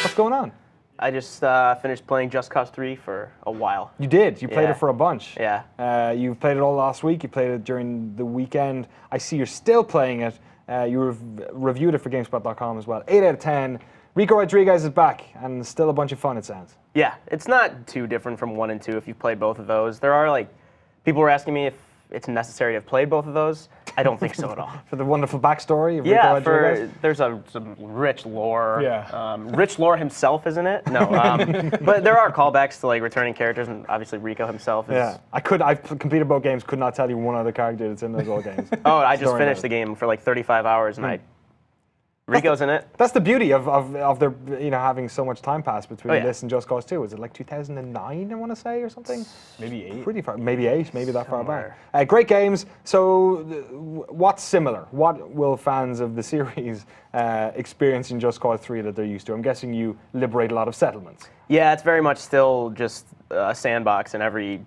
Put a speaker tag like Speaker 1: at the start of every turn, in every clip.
Speaker 1: What's going on?
Speaker 2: I just finished playing Just Cause 3 for a while.
Speaker 1: You did. You played it for a bunch.
Speaker 2: Yeah.
Speaker 1: You played it all last week. You played it during the weekend. I see you're still playing it. You reviewed it for GameSpot.com as well. 8 out of 10. Rico Rodriguez is back, and still a bunch of fun, it sounds.
Speaker 2: Yeah, it's not too different from 1 and 2 if you've played both of those. There are, like, people were asking me if it's necessary to have played both of those. I don't think so at all.
Speaker 1: For the wonderful backstory of Rico Rodriguez?
Speaker 2: There's some rich lore.
Speaker 1: Yeah.
Speaker 2: Rich lore himself, isn't it? No, but there are callbacks to like returning characters, and obviously Rico himself is.
Speaker 1: Yeah, I've completed both games. Could not tell you one other character that's in those old games.
Speaker 2: Oh, I just finished the game for like 35 hours, and Rico's in it.
Speaker 1: That's the beauty of their having so much time pass between this and Just Cause 2. Was it like 2009? I want to say or something.
Speaker 3: Maybe 8.
Speaker 1: Pretty far. Maybe 8. Maybe that far back. Great games. So, what's similar? What will fans of the series experience in Just Cause 3 that they're used to? I'm guessing you liberate a lot of settlements.
Speaker 2: Yeah, it's very much still just a sandbox in every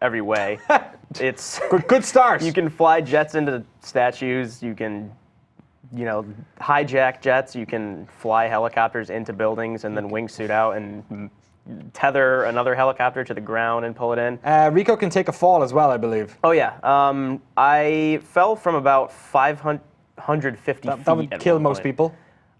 Speaker 2: way. It's
Speaker 1: good start.
Speaker 2: You can fly jets into statues. You can hijack jets, you can fly helicopters into buildings and then wingsuit out and tether another helicopter to the ground and pull it in.
Speaker 1: Rico can take a fall as well, I believe.
Speaker 2: Oh yeah, I fell from about 550 feet.
Speaker 1: That would kill most people.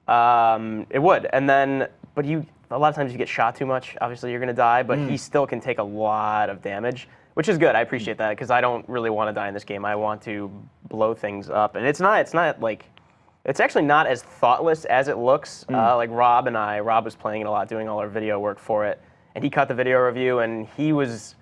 Speaker 2: It would, and then, but a lot of times you get shot too much, obviously you're gonna die, but he still can take a lot of damage, which is good. I appreciate that, because I don't really want to die in this game. I want to blow things up, and it's not like, it's actually not as thoughtless as it looks. Like Rob was playing it a lot, doing all our video work for it, and he cut the video review, and he was,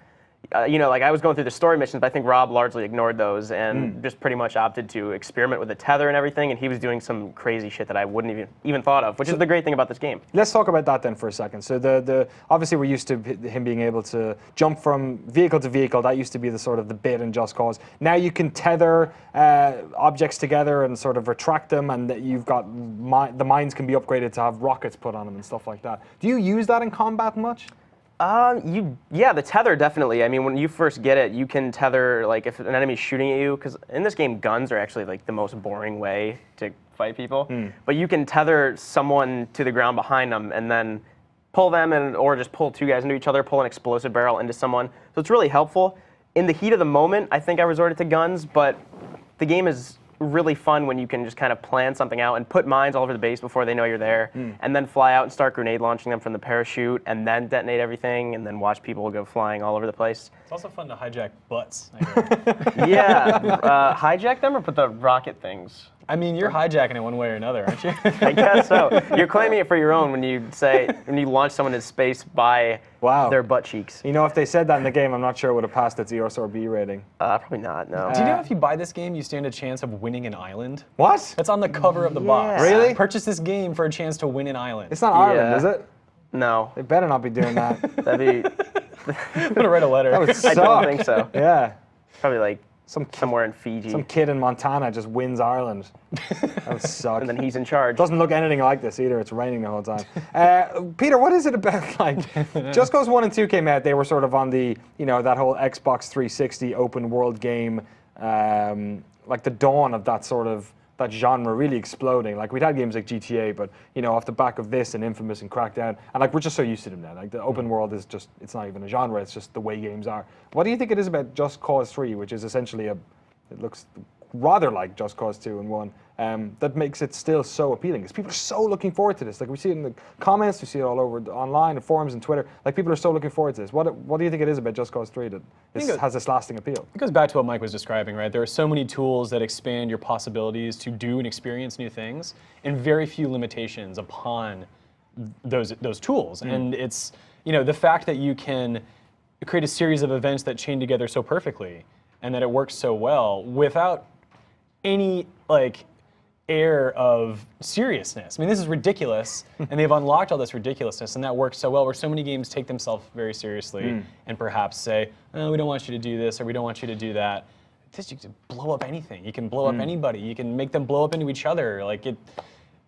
Speaker 2: like I was going through the story missions, but I think Rob largely ignored those and just pretty much opted to experiment with the tether and everything, and he was doing some crazy shit that I wouldn't even thought of, which is the great thing about this game.
Speaker 1: Let's talk about that then for a second. So obviously we're used to him being able to jump from vehicle to vehicle. That used to be the sort of the bit in Just Cause. Now you can tether objects together and sort of retract them, and that you've got the mines can be upgraded to have rockets put on them and stuff like that. Do you use that in combat much?
Speaker 2: Yeah, the tether definitely. I mean, when you first get it, you can tether, like, if an enemy's shooting at you, because in this game, guns are actually, like, the most boring way to fight people. But you can tether someone to the ground behind them and then pull them, or just pull two guys into each other, pull an explosive barrel into someone. So it's really helpful. In the heat of the moment, I think I resorted to guns, but the game is really fun when you can just kind of plan something out and put mines all over the base before they know you're there, and then fly out and start grenade launching them from the parachute, and then detonate everything, and then watch people go flying all over the place.
Speaker 3: It's also fun to hijack butts.
Speaker 2: Yeah, hijack them or put the rocket things?
Speaker 3: I mean, you're hijacking it one way or another, aren't you?
Speaker 2: I guess so. You're claiming it for your own when you launch someone into space by their butt cheeks.
Speaker 1: You know, if they said that in the game, I'm not sure it would have passed its EOS or B rating.
Speaker 2: Probably not, no.
Speaker 3: Do you know if you buy this game, you stand a chance of winning an island?
Speaker 1: What?
Speaker 3: That's on the cover of the box.
Speaker 1: Really?
Speaker 3: Purchase this game for a chance to win an island.
Speaker 1: It's not Ireland, is it?
Speaker 2: No.
Speaker 1: They better not be doing that.
Speaker 2: That'd be...
Speaker 3: I'm gonna write a letter.
Speaker 1: That would suck.
Speaker 2: I don't think so.
Speaker 1: Yeah.
Speaker 2: Probably like somewhere in Fiji.
Speaker 1: Some kid in Montana just wins Ireland. That would suck.
Speaker 2: And then he's in charge.
Speaker 1: Doesn't look anything like this either. It's raining the whole time. Peter, what is it about, like, Just Cause 1 and 2 came out, they were sort of on the, that whole Xbox 360 open world game, like the dawn of that sort of, that genre really exploding. Like, we'd had games like GTA, but, off the back of this and Infamous and Crackdown, and like, we're just so used to them now. Like, the open world is just, it's not even a genre, it's just the way games are. What do you think it is about Just Cause 3, which is essentially it looks rather like Just Cause 2 and 1, that makes it still so appealing? Because people are so looking forward to this. Like, we see it in the comments, we see it all over online, and forums and Twitter. Like, people are so looking forward to this. What do you think it is about Just Cause 3 that has this lasting appeal?
Speaker 3: It goes back to what Mike was describing, right? There are so many tools that expand your possibilities to do and experience new things, and very few limitations upon those tools. And it's, the fact that you can create a series of events that chain together so perfectly, and that it works so well without any, like, air of seriousness. I mean, this is ridiculous, and they've unlocked all this ridiculousness, and that works so well, where so many games take themselves very seriously and perhaps say, oh, we don't want you to do this, or we don't want you to do that. This, you can blow up anything. You can blow up anybody. You can make them blow up into each other. Like,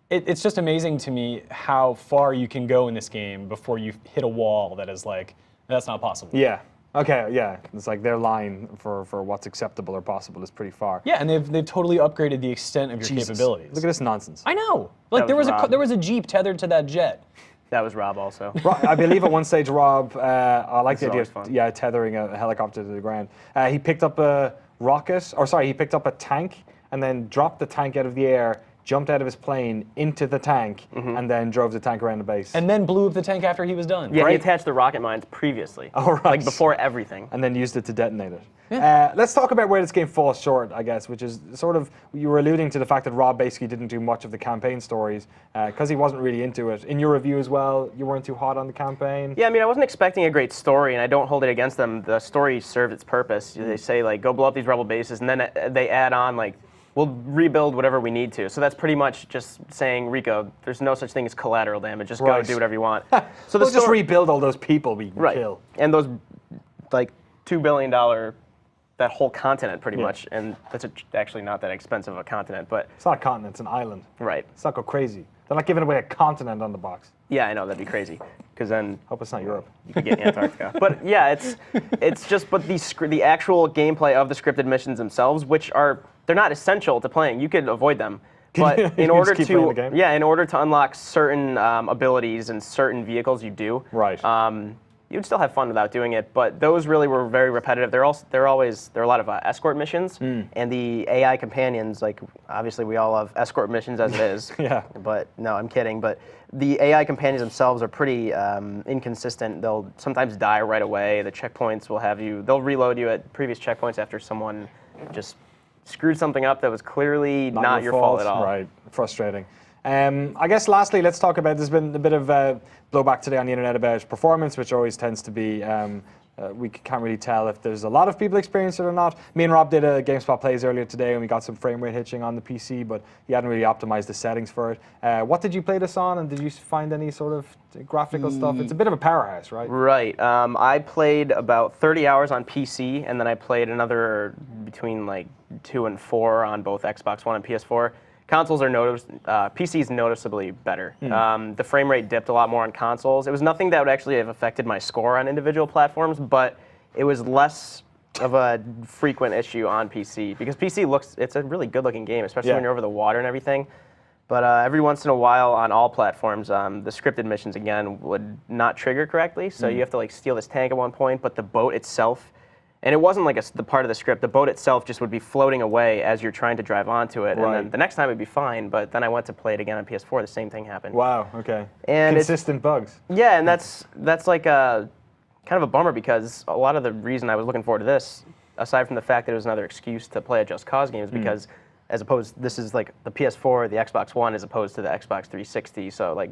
Speaker 3: it's just amazing to me how far you can go in this game before you hit a wall that is like, that's not possible.
Speaker 1: Yeah. Okay, yeah, it's like their line for what's acceptable or possible is pretty far.
Speaker 3: Yeah, and they've totally upgraded the extent of your capabilities.
Speaker 1: Look at this nonsense.
Speaker 3: I know. Like, there was a Jeep tethered to that jet.
Speaker 2: That was Rob also.
Speaker 1: I believe at one stage, Rob, I like the
Speaker 2: This
Speaker 1: idea
Speaker 2: is
Speaker 1: of
Speaker 2: always fun.
Speaker 1: tethering a helicopter to the ground. He picked up a rocket, he picked up a tank and then dropped the tank out of the air, jumped out of his plane into the tank, and then drove the tank around the base.
Speaker 3: And then blew up the tank after he was done.
Speaker 2: Yeah,
Speaker 1: Great.
Speaker 2: he attached the rocket mines previously.
Speaker 1: Oh, right.
Speaker 2: Like before everything.
Speaker 1: And then used it to detonate it. Let's talk about where this game falls short, I guess, which is sort of, you were alluding to the fact that Rob basically didn't do much of the campaign stories because he wasn't really into it. In your review as well, you weren't too hot on the campaign.
Speaker 2: Yeah, I mean, I wasn't expecting a great story, and I don't hold it against them. The story served its purpose. They say, like, go blow up these rebel bases, and then they add on, like, we'll rebuild whatever we need to. So that's pretty much just saying, Rico, there's no such thing as collateral damage. Just go do whatever you want. So
Speaker 1: We'll just rebuild all those people we can kill.
Speaker 2: And those, like, $2 billion, that whole continent pretty much. And that's actually not that expensive of a continent, but.
Speaker 1: It's not a continent, it's an island.
Speaker 2: Right.
Speaker 1: It's not go crazy. They're not giving away a continent on the box.
Speaker 2: Yeah, I know, that'd be crazy. Because then
Speaker 1: Hope it's not Europe.
Speaker 2: you could get Antarctica. But yeah, it's just, but the actual gameplay of the scripted missions themselves, which they're not essential to playing. You could avoid them. But in order
Speaker 1: just keep playing the
Speaker 2: to,
Speaker 1: game?
Speaker 2: yeah, in order to unlock certain abilities and certain vehicles, you do.
Speaker 1: Right.
Speaker 2: You'd still have fun without doing it, but those really were very repetitive. There are a lot of escort missions, and the AI companions. Like obviously, we all love escort missions as it is.
Speaker 1: Yeah.
Speaker 2: But no, I'm kidding. But the AI companions themselves are pretty inconsistent. They'll sometimes die right away. The checkpoints will have you. They'll reload you at previous checkpoints after someone just screwed something up that was clearly not your fault at all.
Speaker 1: Right. Frustrating. I guess lastly, let's talk about, there's been a bit of blowback today on the internet about performance, which always tends to be, we can't really tell if there's a lot of people experience it or not. Me and Rob did a GameSpot plays earlier today and we got some frame rate hitching on the PC, but he hadn't really optimized the settings for it. What did you play this on, and did you find any sort of graphical stuff? It's a bit of a powerhouse, right?
Speaker 2: Right. I played about 30 hours on PC, and then I played another between like 2 and 4 on both Xbox One and PS4. Consoles are PC's noticeably better. The frame rate dipped a lot more on consoles. It was nothing that would actually have affected my score on individual platforms, but it was less of a frequent issue on PC because it's a really good looking game, especially when you're over the water and everything. But every once in a while on all platforms, the scripted missions again would not trigger correctly. So you have to like steal this tank at one point, but the boat itself. And it wasn't like the part of the script. The boat itself just would be floating away as you're trying to drive onto it.
Speaker 1: Right.
Speaker 2: And then the next time it'd be fine, but then I went to play it again on PS4. The same thing happened.
Speaker 1: Wow, okay.
Speaker 2: And
Speaker 1: consistent bugs.
Speaker 2: Yeah, and that's like a kind of a bummer because a lot of the reason I was looking forward to this, aside from the fact that it was another excuse to play a Just Cause game, is because this is like the PS4, the Xbox One, as opposed to the Xbox 360. So like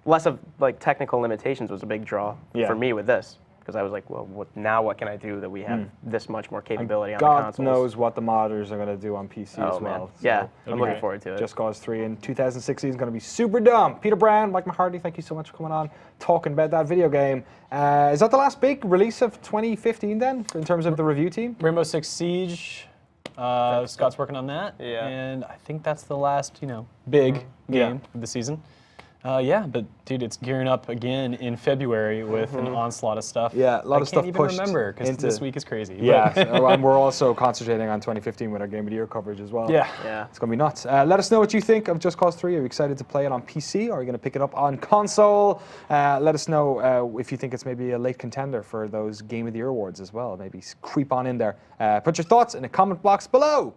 Speaker 2: less of like technical limitations was a big draw for me with this. Because I was like, well, what can I do that we have this much more capability on the consoles?
Speaker 1: God knows what the modders are going to do on PC as well.
Speaker 2: Man.
Speaker 1: So
Speaker 2: Yeah, I'm looking forward to it.
Speaker 1: Just Cause 3 in 2016 is going to be super dumb. Peter Brown, Mike Mahardy, thank you so much for coming on, talking about that video game. Is that the last big release of 2015 then, in terms of the review team?
Speaker 3: Rainbow Six Siege. Scott's working on that.
Speaker 2: Yeah.
Speaker 3: And I think that's the last, big game of the season. Yeah, but dude, it's gearing up again in February with an onslaught of stuff.
Speaker 1: Yeah, a lot of stuff
Speaker 3: I can't
Speaker 1: pushed
Speaker 3: even remember because
Speaker 1: into
Speaker 3: this week is crazy.
Speaker 1: Yeah, and we're also concentrating on 2015 with our Game of the Year coverage as well.
Speaker 3: Yeah.
Speaker 1: It's going to be nuts. Let us know what you think of Just Cause 3. Are you excited to play it on PC, or are you going to pick it up on console? Let us know if you think it's maybe a late contender for those Game of the Year awards as well. Maybe creep on in there. Put your thoughts in the comment box below.